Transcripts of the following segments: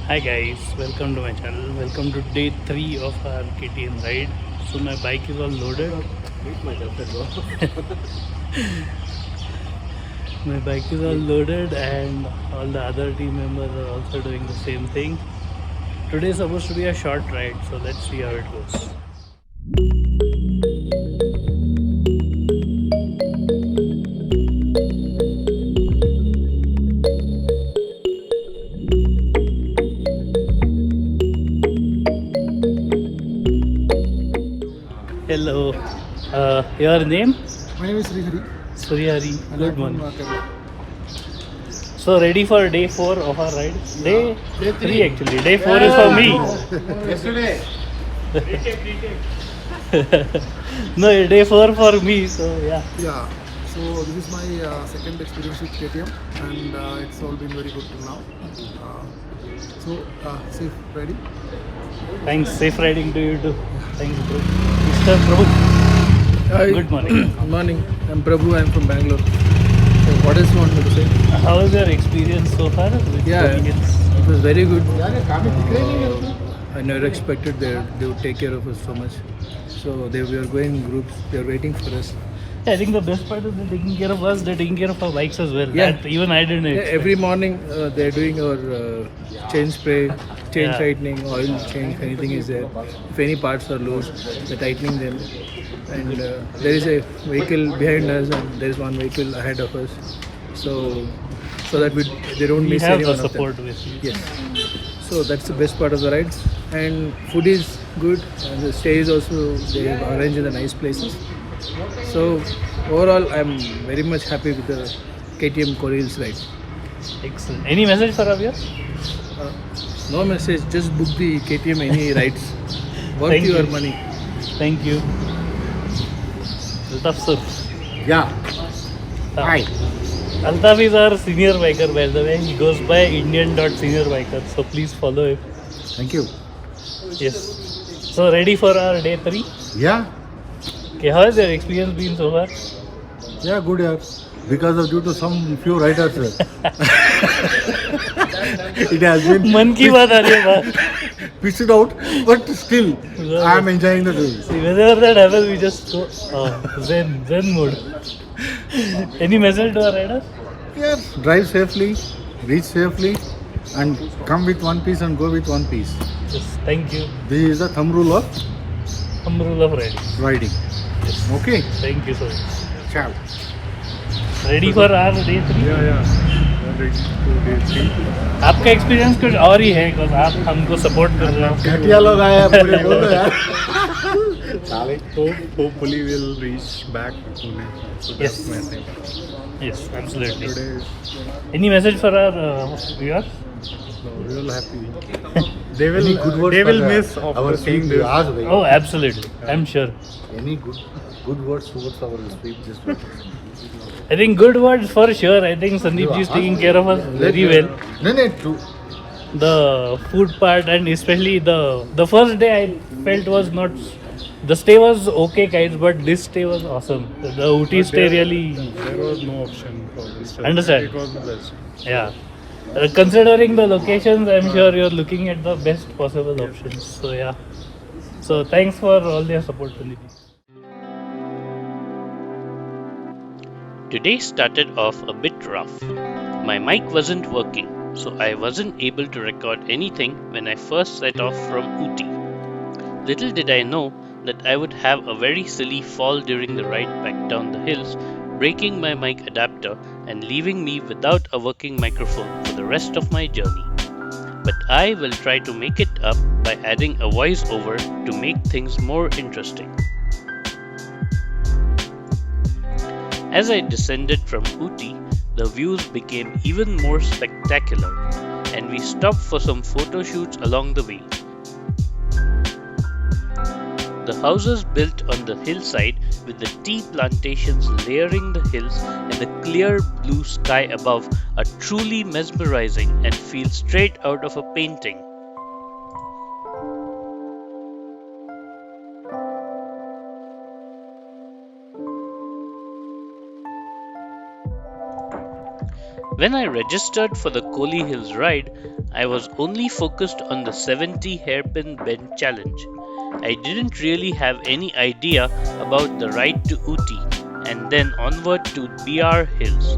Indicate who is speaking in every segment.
Speaker 1: Hi guys, welcome to my channel. Welcome to day 3 of our KTM ride. So my bike is all loaded. My bike is all loaded and all the other team members are also doing the same thing. Today is supposed to be a short ride, so let's see how it goes. Hello. Your name?
Speaker 2: My name is Srihari.
Speaker 1: Suryari.
Speaker 2: And
Speaker 1: Good
Speaker 2: I'm from
Speaker 1: morning.
Speaker 2: Kerala.
Speaker 1: So ready for day 4 of our ride? Day
Speaker 2: Day
Speaker 1: 3 actually. Day 4 is for me.
Speaker 2: Yesterday.
Speaker 1: No, day 4 for me. So yeah.
Speaker 2: Yeah. So this is my second experience with KTM, and it's all been very good till now. Safe, ready?
Speaker 1: Thanks. Safe riding to you too. Thanks, bro. Mr. Prabhu.
Speaker 2: Hi.
Speaker 1: Good morning.
Speaker 2: Good morning. I'm Prabhu. I'm from Bangalore. So what else you want me to say?
Speaker 1: How was your experience so far with
Speaker 2: Yeah,
Speaker 1: Kolli Hills?
Speaker 2: it was very good. I never expected they would take care of us so much. So we are going in groups. They are waiting for us.
Speaker 1: Yeah, I think the best part is they're taking care of us. They're taking care of our bikes as well.
Speaker 2: Yeah.
Speaker 1: That even I didn't
Speaker 2: Yeah,
Speaker 1: expect.
Speaker 2: every morning they're doing our chain spray, chain
Speaker 1: Yeah.
Speaker 2: tightening, oil change, if anything is there. If any parts are loose, they're tightening them. And there is a vehicle behind us and there is one vehicle ahead of us. So that they don't
Speaker 1: We
Speaker 2: miss
Speaker 1: have
Speaker 2: any
Speaker 1: the
Speaker 2: one of them.
Speaker 1: support with you.
Speaker 2: Yes. So that's the best part of the ride. And food is good. And the stay is also, they arrange in the nice places. So overall, I'm very much happy with the KTM Kolli Hills ride.
Speaker 1: Excellent. Any message for Avya?
Speaker 2: Uh, no message, just book the KTM any rides. Worth
Speaker 1: Thank
Speaker 2: your
Speaker 1: you.
Speaker 2: money.
Speaker 1: Thank you. Altaf sir.
Speaker 3: Yeah. Hi.
Speaker 1: Altaf is our senior biker, by the way. He goes by Indian.seniorbiker. So please follow him.
Speaker 3: Thank you.
Speaker 1: Yes. So ready for our day 3?
Speaker 3: Yeah.
Speaker 1: Okay, how has your experience been so far?
Speaker 3: Yeah, good. Yeah. Because of due to some few riders, it has been
Speaker 1: मन की बात आ रही है बात.
Speaker 3: pitched out, but still, I am enjoying the day.
Speaker 1: See, whenever that happens, we just go Zen mode. Any message to our riders?
Speaker 3: Yeah. Drive safely, reach safely, and come with one piece and go with one piece.
Speaker 1: Yes, thank you.
Speaker 3: This is the thumb rule of
Speaker 1: Thumb rule of riding.
Speaker 3: riding.
Speaker 1: Yes.
Speaker 3: Okay.
Speaker 1: Thank you so much.
Speaker 3: Ciao.
Speaker 1: Ready for our day 3?
Speaker 3: Yeah. Ready to day 3.
Speaker 1: आपका experience कुछ और ही है because आप हमको support कर रहे हो.
Speaker 3: घटिया लोग आए हैं पूरे बोल दो यार.
Speaker 4: Hopefully we'll reach back to Pune. So that's
Speaker 1: Yes.
Speaker 4: my thing.
Speaker 1: Yes, absolutely.
Speaker 4: Today
Speaker 1: Any message for our viewers?
Speaker 4: we're happy. They will
Speaker 3: Any good words
Speaker 4: they
Speaker 3: for
Speaker 4: will
Speaker 3: the-
Speaker 4: miss
Speaker 3: our
Speaker 4: after seeing
Speaker 3: sweep
Speaker 4: this.
Speaker 3: Raj bhai?
Speaker 1: Oh, absolutely. I'm sure.
Speaker 3: Any good words towards our sweep this way?
Speaker 1: I think good words for sure. I think Sandeep ji is taking care of us very well.
Speaker 3: No, true.
Speaker 1: The food part and especially the first day I felt was not. The stay was okay, guys, but this stay was awesome. The Ooty
Speaker 4: But
Speaker 1: stay
Speaker 4: there-
Speaker 1: really,
Speaker 4: There was no option for this.
Speaker 1: Understand.
Speaker 4: It was the best.
Speaker 1: yeah. Considering the locations, I'm sure you're looking at the best possible options. So yeah. So thanks for all their support, Sandeep ji.
Speaker 5: Today started off a bit rough. My mic wasn't working, so I wasn't able to record anything when I first set off from Ooty. Little did I know that I would have a very silly fall during the ride back down the hills, breaking my mic adapter and leaving me without a working microphone for the rest of my journey. But I will try to make it up by adding a voice-over to make things more interesting. As I descended from Ooty, the views became even more spectacular, and we stopped for some photo shoots along the way. The houses built on the hillside with the tea plantations layering the hills and the clear blue sky above are truly mesmerizing and feel straight out of a painting. When I registered for the Kolli Hills ride, I was only focused on the 70 hairpin bend challenge. I didn't really have any idea about the ride to Ooty and then onward to BR Hills.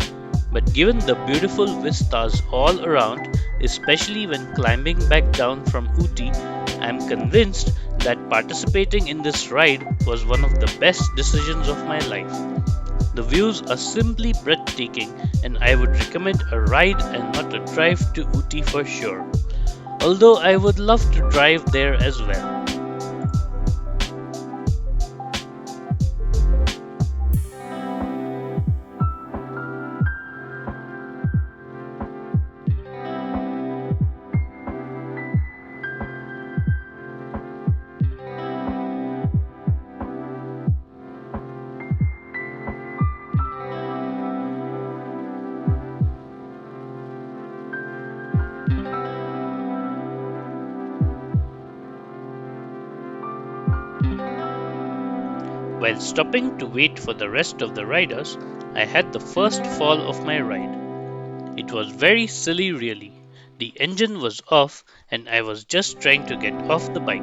Speaker 5: But given the beautiful vistas all around, especially when climbing back down from Ooty, I am convinced that participating in this ride was one of the best decisions of my life. The views are simply breathtaking, and I would recommend a ride and not a drive to Ooty for sure. Although I would love to drive there as well. While stopping to wait for the rest of the riders, I had the first fall of my ride. It was very silly, really. The engine was off, and I was just trying to get off the bike.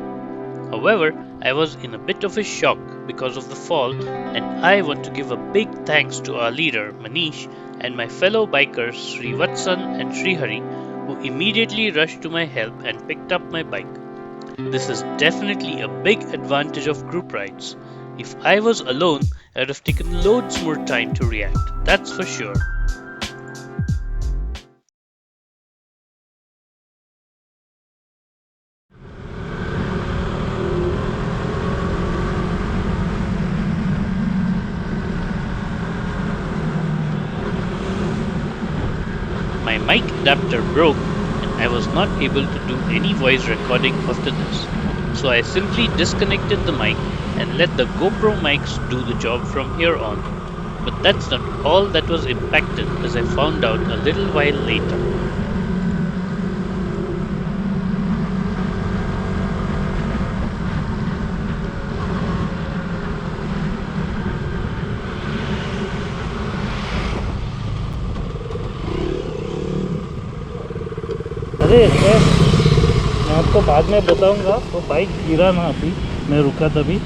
Speaker 5: However, I was in a bit of a shock because of the fall, and I want to give a big thanks to our leader, Manish, and my fellow bikers, Srivatsan and Srihari, who immediately rushed to my help and picked up my bike. This is definitely a big advantage of group rides. If I was alone, I would have taken loads more time to react, that's for sure. My mic adapter broke and I was not able to do any voice recording after this. So I simply disconnected the mic and let the GoPro mics do the job from here on. But that's not all that was impacted, as I found out a little while later.
Speaker 1: अरे sir, मैं आपको बाद में बताऊंगा। वो bike गिरा ना अभी, मैं रुका तभी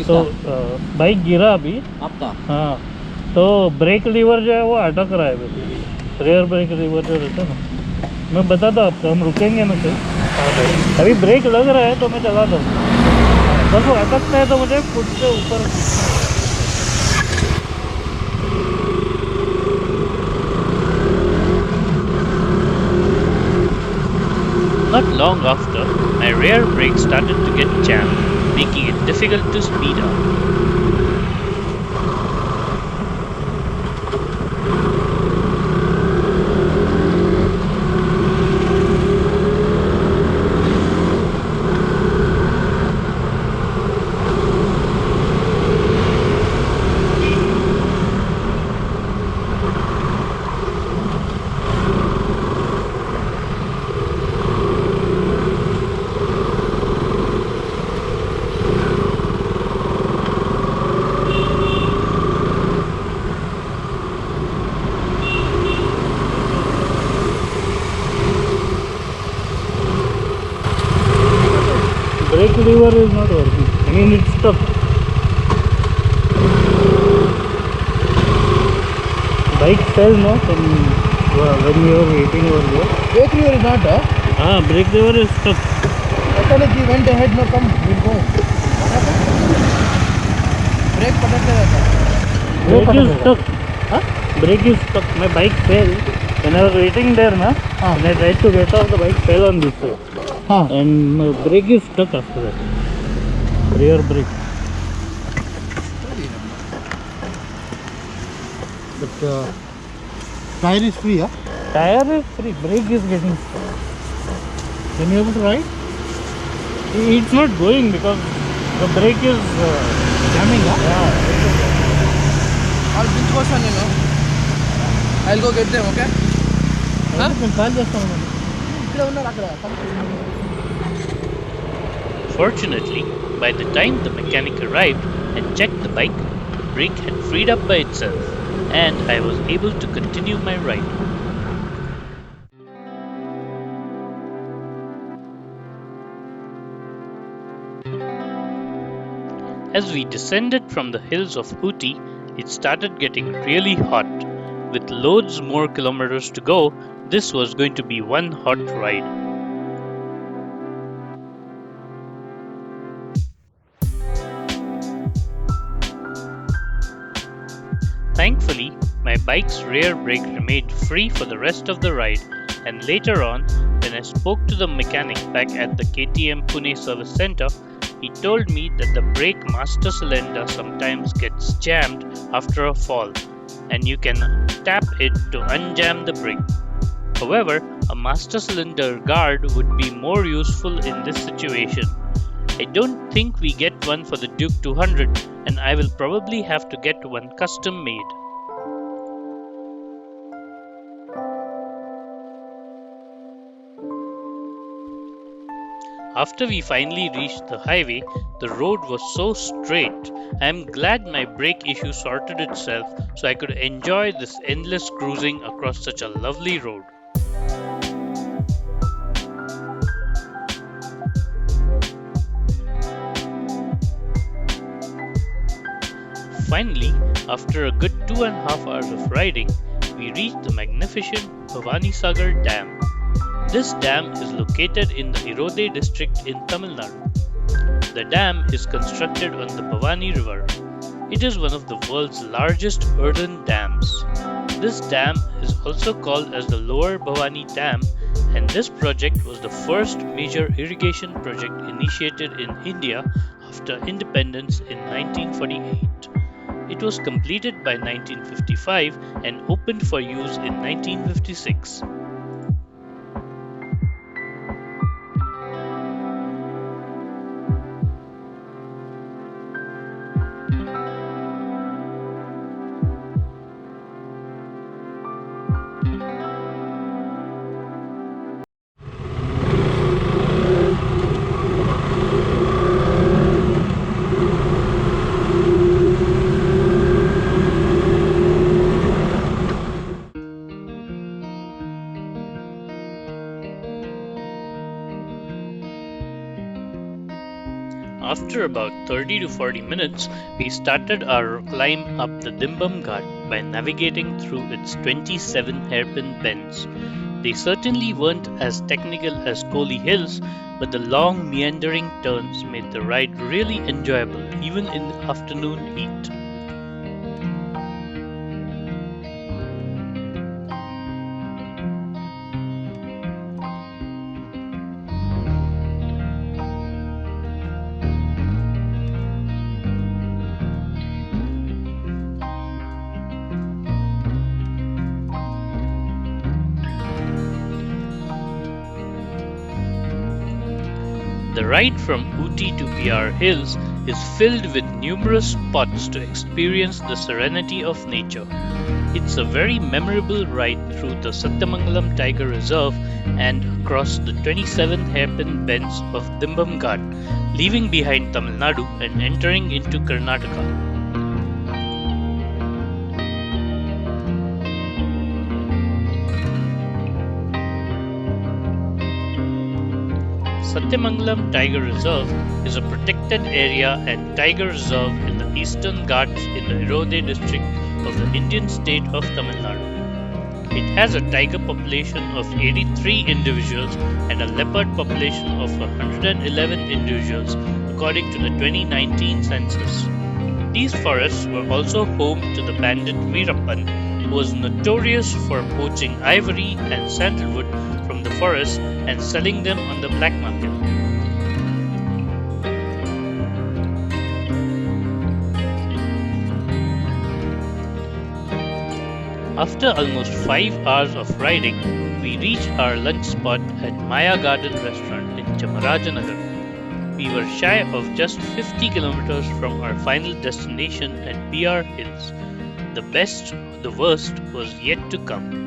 Speaker 1: तो बाइक गिरा अभी आपका। हाँ, तो ब्रेक लीवर जो है वो अटक रहा है अभी, रेयर ब्रेक लीवर जो रहता है ना। मैं बताता हूँ आपको, हम रुकेंगे ना सर, अभी ब्रेक लग रहा है तो मैं चलाता हूँ, बस वो अटकता है तो मुझे फुट से ऊपर।
Speaker 5: Not long after, my rear brake started to get jammed, making it difficult to speed up.
Speaker 1: Brake lever is not working. I mean, it's stuck. Bike fell no from when we were waiting over there.
Speaker 2: Brake lever is not,
Speaker 1: Ah, brake lever is stuck.
Speaker 2: I thought he went ahead, no, come, we'll go. What happened? Brake पटक रहा था.
Speaker 1: Brake is stuck. Huh? Brake is stuck. My bike fell. When I was waiting there, na, when I tried to get off, the bike fell on this side. And my brake is stuck after that. Rear brake.
Speaker 2: But tire is free, huh?
Speaker 1: Tire is free. Brake is getting stuck.
Speaker 2: Can you able to ride?
Speaker 1: It's not going because the brake is
Speaker 2: Jamming, huh?
Speaker 1: yeah.
Speaker 2: I'll bring person, you know. I'll go get them, okay? Huh? Call చేస్తాను. ఇక్కడ ఉన్నారు అక్కడ.
Speaker 5: Fortunately, by the time the mechanic arrived and checked the bike, the brake had freed up by itself, and I was able to continue my ride. As we descended from the hills of Ooty, it started getting really hot. With loads more kilometers to go, this was going to be one hot ride. Thankfully, my bike's rear brake remained free for the rest of the ride, and later on, when I spoke to the mechanic back at the KTM Pune service center, he told me that the brake master cylinder sometimes gets jammed after a fall, and you can tap it to unjam the brake. However, a master cylinder guard would be more useful in this situation. I don't think we get one for the Duke 200, and I will probably have to get one custom made. After we finally reached the highway, the road was so straight. I am glad my brake issue sorted itself so I could enjoy this endless cruising across such a lovely road. Finally, after a good 2.5 hours of riding, we reached the magnificent Bhavani Sagar Dam. This dam is located in the Erode district in Tamil Nadu. The dam is constructed on the Bhavani River. It is one of the world's largest earthen dams. This dam is also called as the Lower Bhavani Dam, and this project was the first major irrigation project initiated in India after independence in 1948. It was completed by 1955 and opened for use in 1956. After about 30 to 40 minutes, we started our climb up the Dhimbam Ghat by navigating through its 27 hairpin bends. They certainly weren't as technical as Kolli Hills, but the long meandering turns made the ride really enjoyable even in the afternoon heat. The ride from Ooty to PR Hills is filled with numerous spots to experience the serenity of nature. It's a very memorable ride through the Sathyamangalam Tiger Reserve and across the 27 hairpin bends of Dhimbam Ghat, leaving behind Tamil Nadu and entering into Karnataka. Sathyamangalam Tiger Reserve is a protected area and tiger reserve in the eastern Ghats in the Erode district of the Indian state of Tamil Nadu. It has a tiger population of 83 individuals and a leopard population of 111 individuals according to the 2019 census. These forests were also home to the bandit Veerappan, who was notorious for poaching ivory and sandalwood from the forest and selling them on the black market. After almost 5 hours of riding, we reached our lunch spot at Maya Garden Restaurant in Chamarajanagar. We were shy of just 50 kilometers from our final destination at PR Hills. The best, the worst was yet to come.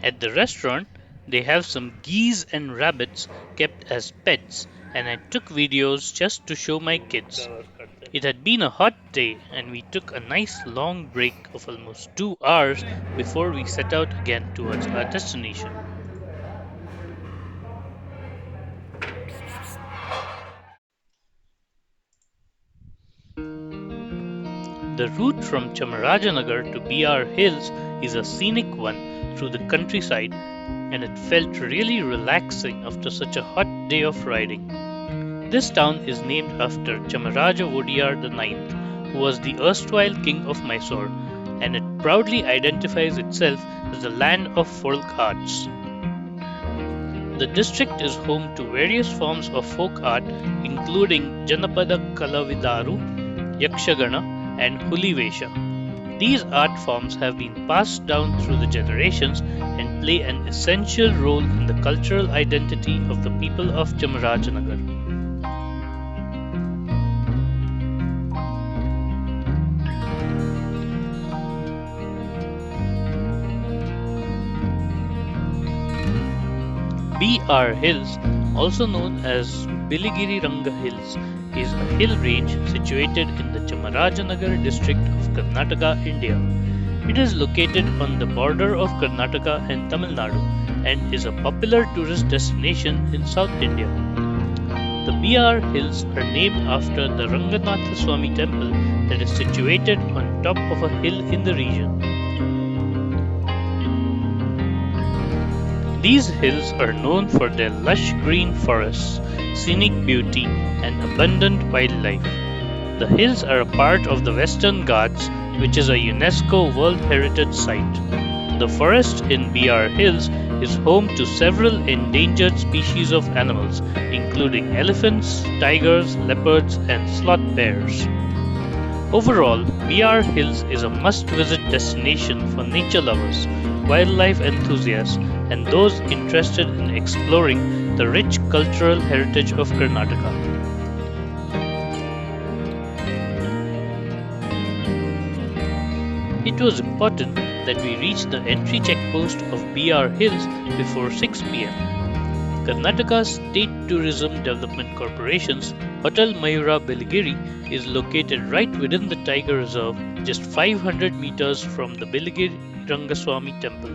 Speaker 5: At the restaurant, they have some geese and rabbits kept as pets, and I took videos just to show my kids. It had been a hot day, and we took a nice long break of almost 2 hours before we set out again towards our destination. The route from Chamarajanagar to BR Hills is a scenic one through the countryside, and it felt really relaxing after such a hot day of riding. This town is named after Chamaraja Vodiyar IX, who was the erstwhile king of Mysore, and it proudly identifies itself as the land of folk arts. The district is home to various forms of folk art, including Janapada Kalavidaru, Yakshagana, and Hulivesha. These art forms have been passed down through the generations and play an essential role in the cultural identity of the people of Chamarajanagar. BR Hills, also known as Biligiri Ranga Hills, is a hill range situated in the Chamarajanagar district of Karnataka, India. It is located on the border of Karnataka and Tamil Nadu and is a popular tourist destination in South India. The BR Hills are named after the Ranganatha Swami temple that is situated on top of a hill in the region. These hills are known for their lush green forests, scenic beauty, and abundant wildlife. The hills are a part of the Western Ghats, which is a UNESCO World Heritage Site. The forest in BR Hills is home to several endangered species of animals, including elephants, tigers, leopards, and sloth bears. Overall, BR Hills is a must-visit destination for nature lovers, wildlife enthusiasts, and those interested in exploring the rich cultural heritage of Karnataka. It was important that we reach the entry checkpost of BR Hills before 6 pm. Karnataka State Tourism Development Corporation's Hotel Mayura Biligiri is located right within the Tiger Reserve, just 500 meters from the Biligiri Rangaswamy temple.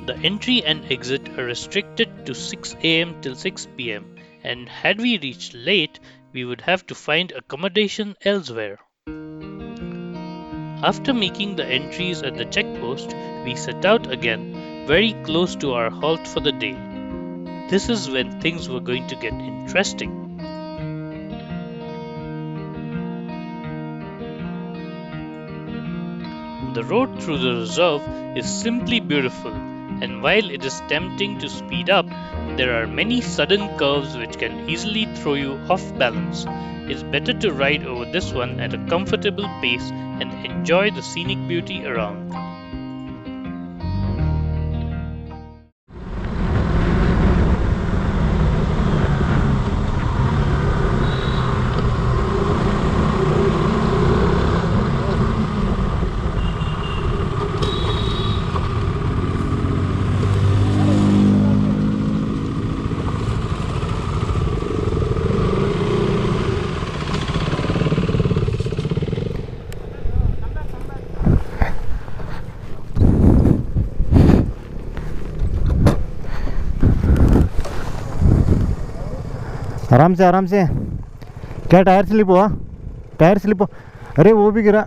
Speaker 5: The entry and exit are restricted to 6 am till 6 pm, and had we reached late, we would have to find accommodation elsewhere. After making the entries at the checkpost, we set out again, very close to our halt for the day. This is when things were going to get interesting. The road through the reserve is simply beautiful, and while it is tempting to speed up, there are many sudden curves which can easily throw you off balance. It's better to ride over this one at a comfortable pace and enjoy the scenic beauty around.
Speaker 6: आराम से क्या tyre slip हुआ tyre slip हो अरे वो भी गिरा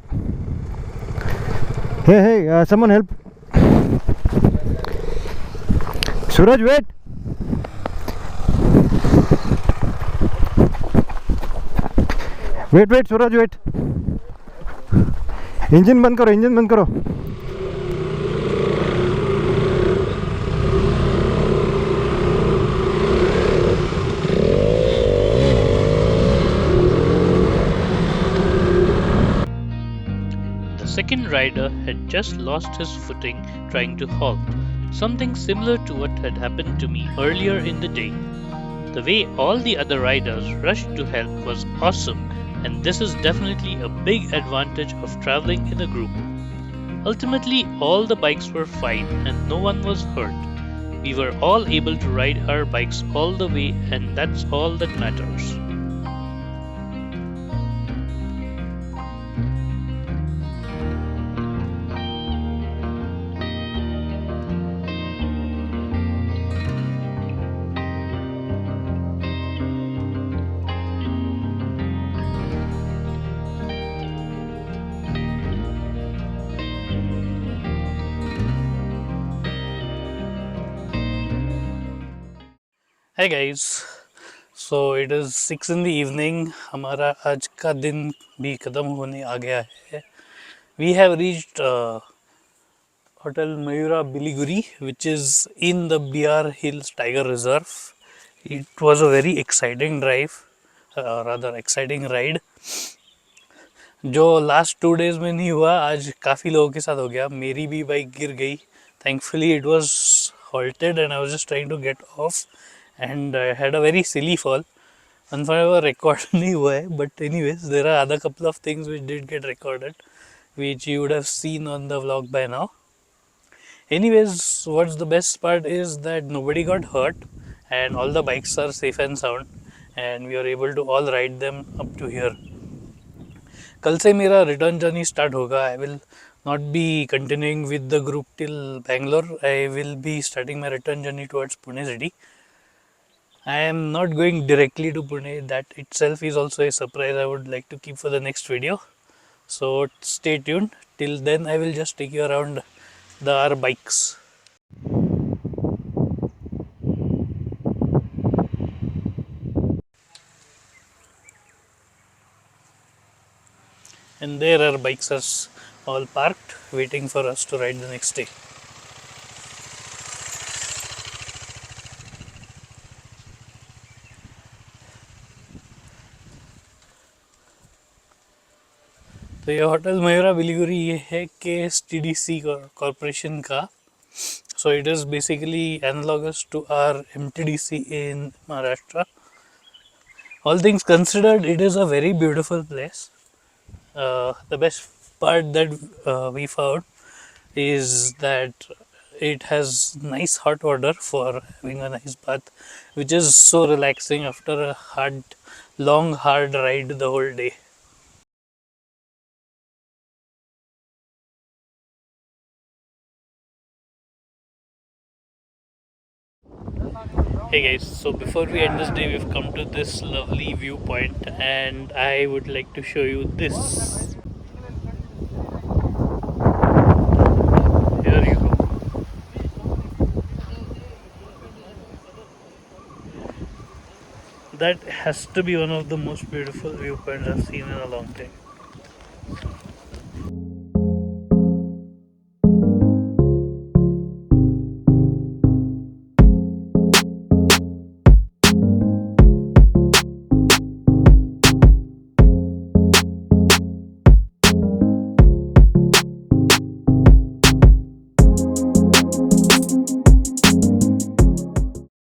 Speaker 6: हे someone help सूरज wait wait सूरज wait engine बंद करो
Speaker 5: The second rider had just lost his footing trying to halt, something similar to what had happened to me earlier in the day. The way all the other riders rushed to help was awesome, and this is definitely a big advantage of traveling in a group. Ultimately, all the bikes were fine and no one was hurt. We were all able to ride our bikes all the way, and that's all that matters. Hey guys, so it is 6 in the evening. हमारा आज का दिन भी खत्म होने आ गया है. We have reached Hotel Mayura Biligiri, which is in the Kolli Hills Tiger Reserve. It was a very exciting drive, rather exciting ride. जो लास्ट 2 days में नहीं हुआ, आज काफ़ी लोगों के साथ हो गया. मेरी भी बाइक गिर गई. Thankfully it was halted and I was just trying to get off and I had a very silly fall. Unfortunately record नहीं हुआ है, but anyways there are other couple of things which did get recorded, which you would have seen on the vlog by now. Anyways, what's the best part is that nobody got hurt and all the bikes are safe and sound and we are able to all ride them up to here. कल से मेरा return journey start होगा. I will not be continuing with the group till Bangalore. I will be starting my return journey towards Pune city. I am not going directly to Pune. That itself is also a surprise I would like to keep for the next video. So stay tuned. Till then I will just take you around our bikes. And there our bikes are all parked waiting for us to ride the next day. तो ये hotel Mayura बिलीगुरी ये है KSTDC corporation का. So it is basically analogous to our MTDC in Maharashtra. All things considered, it is a very beautiful place. The best part that we found is that it has nice hot water for having a nice bath, which is so relaxing after a long hard ride the whole day. Hey guys, so before we end this day, we've come to this lovely viewpoint and I would like to show you this. Here you go. That has to be one of the most beautiful viewpoints I've seen in a long time.